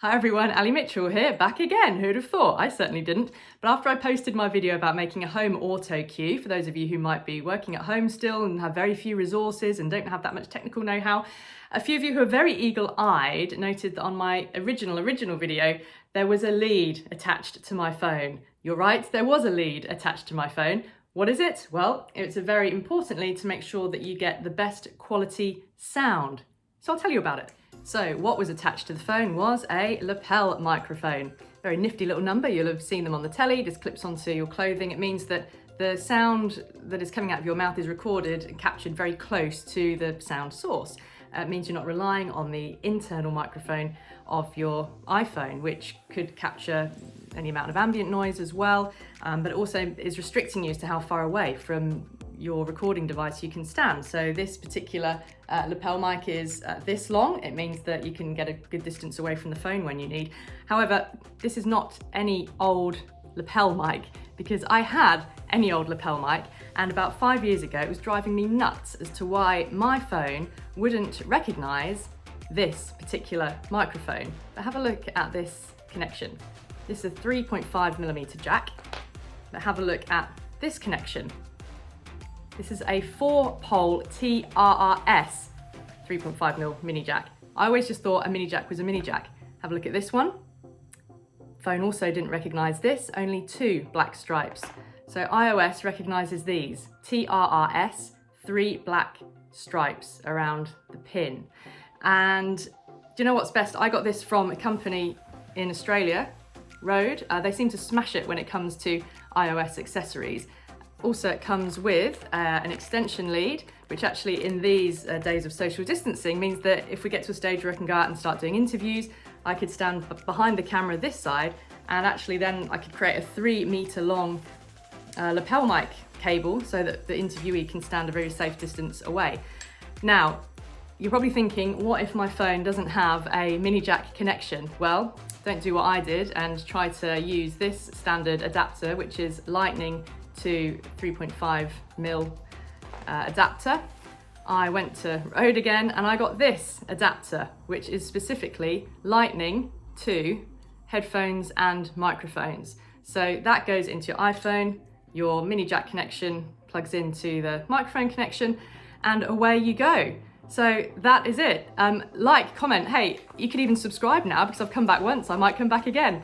Hi everyone, Ali Mitchell here, back again. Who'd have thought? I certainly didn't. But after I posted my video about making a home auto cue, for those of you who might be working at home still and have very few resources and don't have that much technical know-how, a few of you who are very eagle-eyed noted that on my original video, there was a lead attached to my phone. You're right, there was a lead attached to my phone. What is it? Well, it's a very important lead to make sure that you get the best quality sound. So I'll tell you about it. So what was attached to the phone was a lapel microphone. Very nifty little number, you'll have seen them on the telly, just clips onto your clothing. It means that the sound that is coming out of your mouth is recorded and captured very close to the sound source. It means you're not relying on the internal microphone of your iPhone, which could capture any amount of ambient noise as well, but it also is restricting you as to how far away from your recording device you can stand. So this particular lapel mic is this long. It means that you can get a good distance away from the phone when you need. However, this is not any old lapel mic, because I had any old lapel mic, and about 5 years ago it was driving me nuts as to why my phone wouldn't recognize this particular microphone. But have a look at this connection. This is a 3.5mm jack, but have a look at this connection. This is a 4-pole TRRS 3.5mm mini jack. I always just thought a mini jack was a mini jack. Have a look at this one. Phone also didn't recognize this, only 2 black stripes. So iOS recognizes these, TRRS, 3 black stripes around the pin. And do you know what's best? I got this from a company in Australia, Rode. They seem to smash it when it comes to iOS accessories. Also, it comes with an extension lead, which actually in these days of social distancing means that if we get to a stage where I can go out and start doing interviews, I could stand behind the camera this side, and actually then I could create a 3-meter long lapel mic cable so that the interviewee can stand a very safe distance away. Now, you're probably thinking, what if my phone doesn't have a mini jack connection? Well, don't do what I did and try to use this standard adapter, which is lightning to 3.5mm adapter. I went to Rode again and I got this adapter, which is specifically lightning to headphones and microphones. So that goes into your iPhone, your mini jack connection plugs into the microphone connection, and away you go. So that is it. Like, comment, hey, you could even subscribe now because I've come back once, I might come back again.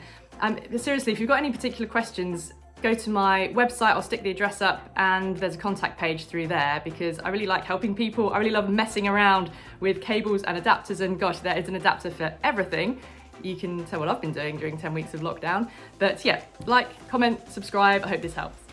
Seriously, if you've got any particular questions, go to my website, I'll stick the address up, and there's a contact page through there because I really like helping people. I really love messing around with cables and adapters, and gosh, there is an adapter for everything. You can tell what I've been doing during 10 weeks of lockdown. But yeah, like, comment, subscribe, I hope this helps.